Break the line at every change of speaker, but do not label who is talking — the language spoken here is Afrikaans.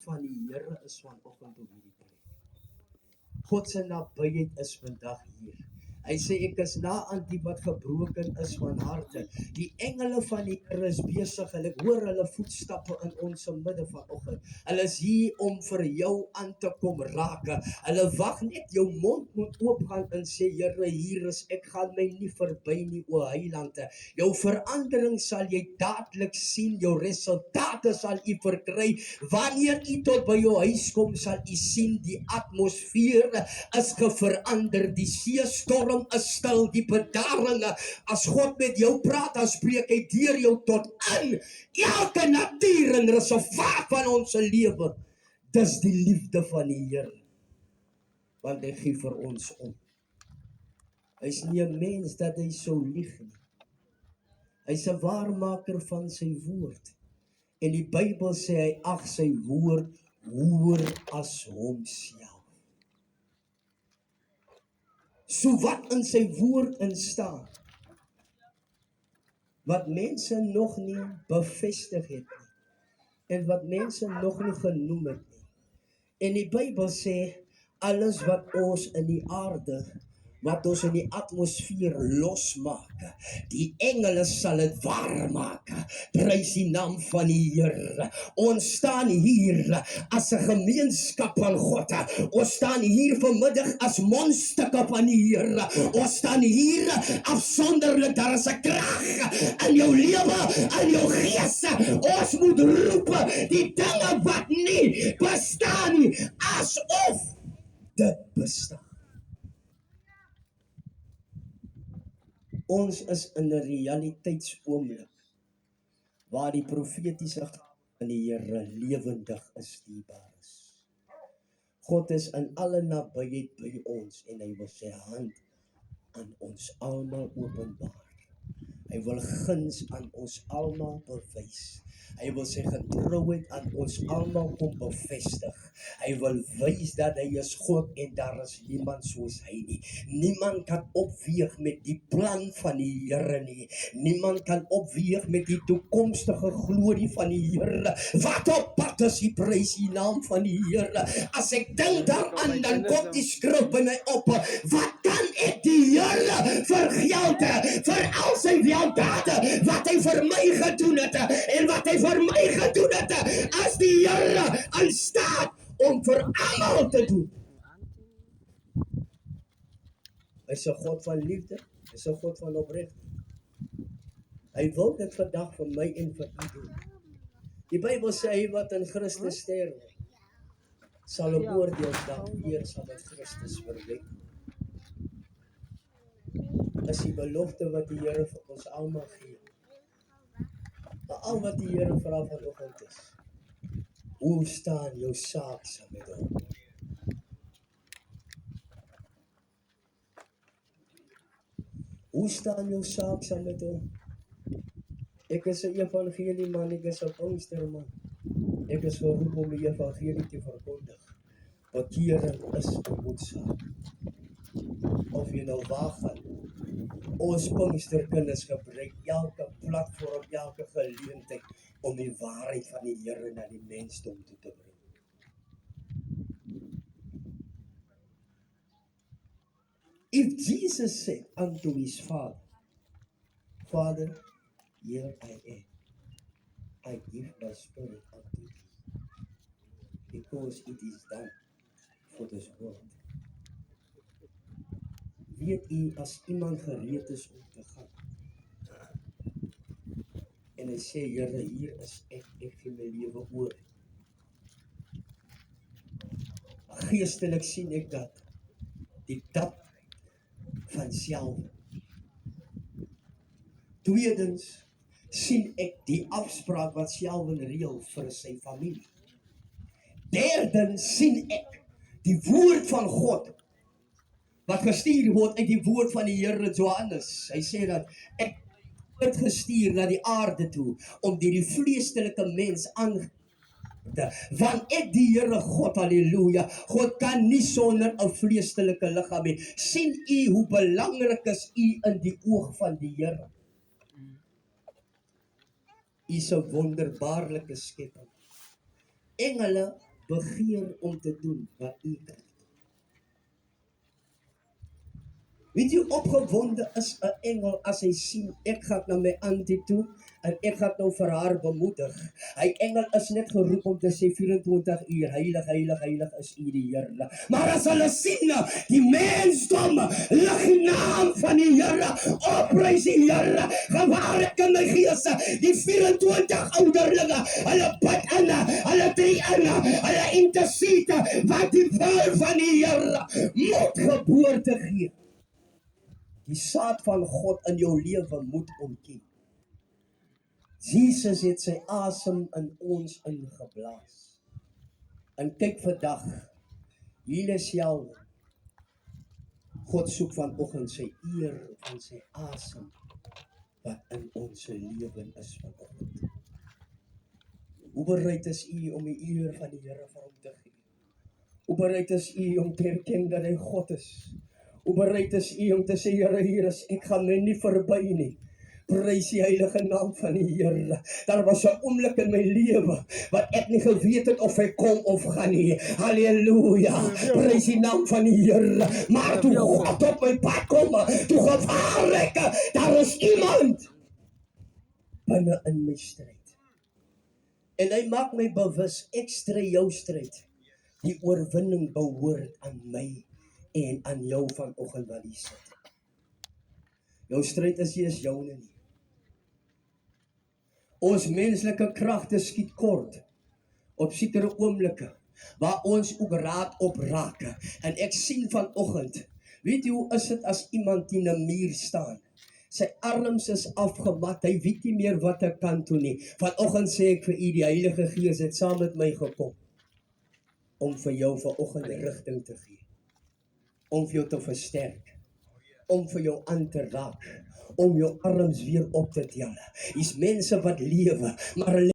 van die Here is vanoggend op hierdie plek. God se nabyheid is vandag hier. Hy sê ek is na aan die wat gebroken is van harte. Die engele van die Here is besig en ek hoor hulle voetstappe in ons midde vanoggend. Hulle is hier om vir jou aan te kom raak. Hulle wag net jou mond moet oopgaan en sê Here, hier is ek, gaan my nie verby nie, o Heiland. Jou verandering sal jy dadelik sien, jou resultate sal u verkry. Wanneer u tot by jou huis kom, sal u sien die atmosfeer is verander, die seestorm is stil, die bedaring. As God met jou praat, dan spreek hy deur jou tot in elke natuur en reservaat van ons lewe. Dis die liefde van die Here, want hy gee vir ons om. Hy is nie 'n mens dat hy sou lieg nie. Hy is 'n waarmaker van sy woord. En die Bybel sê hy ag sy woord hoër as homself. So wat in sy woord instaan, wat mense nog nie bevestig het nie, en wat mense nog nie genoem het nie. En die Bybel sê, alles wat ons in die aarde, wat ons in die atmosfeer losmaak, die engele sal dit waar maak. Prys die naam van die Here. Ons staan hier as 'n gemeenskap van God. Ons staan hier vanmiddag as mondstukke van die Here. Ons staan hier afsonderlik. Daar is 'n krag in jou lewe, in jou gees. Ons moet roep die dinge wat nie bestaan nie, asof dit bestaan. Ons is in 'n realiteitsoomblik waar die profetiese van die Here lewendig is, dierbaar is. God is in alle nabyheid by ons en hy wil sy hand aan ons almal openbaar. Hy wil guns aan ons almal bewys. Hy wil sy getrouheid aan ons almal kom bevestig. Hy wil wys dat hy is God en daar is niemand soos hy nie. Niemand kan opweeg met die plan van die Here nie. Niemand kan opweeg met die toekomstige glorie van die Here. Wat op pad is die prys die naam van die Here. As ek dink daaraan, dan kom die skrif by my op. Wat kan ek die Here vergelde vir al sy weldade wat hy vir my gedoen het en wat hy vir my gedoen het, as die Here in staat om vir almal te doen. Hy is 'n God van liefde, hy is 'n God van oprigting. Hy wil dit vandag vir my en vir u doen. Die Bybel sê hy wat in Christus sterwe, sal op oordeelsdag weer saam met Christus verwek. Is die belofte wat die Here vir ons almal gee. Maar al wat die Here vra vanoggend is, hoe staan jou saak saam met hom? Hoe staan jou saak saam met hom? Ek is 'n evangelie man, ek is 'n Pinksterman. Ek is geroep om die evangelie te verkondig. Bekering is 'n moedsaak. Of jy nou waar gaan. Ons Pinksterkinders gebruik elke platform, elke geleentheid om die waarheid van die Here na die mensdom toe te bring. If Jesus said unto his Father, Father, here I am. I give my spirit unto thee, because it is done for this world. Weet u, as iemand gereed is om te gaan, en hy sê, Here, hier is ek gee my lewe oor. Geestelik sien ek dat, die tap van self. Tweedens, sien ek die afspraak wat Selwyn reël vir sy familie. Derdens, sien ek die woord van God, wat gestuur word uit die woord van die Here Johannes. Hy sê dat ek word gestuur na die aarde toe, om die vleeslike mens aan te, want ek die Here God, halleluja, God kan nie sonder 'n vleeslike liggaam hê. Sien u hoe belangrik is u in die oog van die Here? U is 'n wonderbaarlike skepping. Engele begeer om te doen wat u kan. Weet jy, opgewonde is 'n engel as hy sien, ek gaan na my auntie toe, en ek gaan nou vir haar bemoedig. Hy engel is net geroep om te sê 24 uur, heilig, heilig, heilig is u die Here. Maar as hulle sien, die mensdom, lig die naam van die Here, opprys die Here, gewaar ek in my gees, die 24 ouderlinge, hulle bid in, hulle tree in, hulle intercede, wat die wil van die Here moet geboorte gee. Die saad van God in jou lewe moet ontkiem. Jesus het sy asem in ons ingeblaas. En kyk vandag, julle self, God soek vanoggend sy eer van sy asem wat in ons lewe is vanoggend. Hoe bereid is u om die eer van die Here vir hom te gee? Hoe bereid is u om te erken dat hy God is? Hoe bereid is u om te sê, Here, hier is ek, gaan my nie verby nie. Prys die heilige naam van die Here. Daar was 'n oomblik in my lewe wat ek nie geweet het of hy kom of gaan nie. Halleluja. Prys die naam van die Here. Maar toe God op my pad kom, toe gevaar ek, daar is iemand binne in my stryd. En hy maak my bewus, ek stry jou stryd. Die oorwinning behoort aan my en aan jou vanoggend wat hier sit. Jou stryd is nie joune nie. Ons menslike kragte skiet kort op sekere oomblikke waar ons ook raad opraak. En ek sien vanoggend, weet jy hoe is dit as iemand teen 'n muur staan? Sy arms is afgemat, hy weet nie meer wat hy kan doen nie. Vanoggend sê ek vir u, die Heilige Gees het saam met my gekom om vir jou vanoggend 'n rigting te gee, om vir jou te versterk, om vir jou aan te raak, om jou arms weer op te tel. Hier's mense wat lewe, maar hulle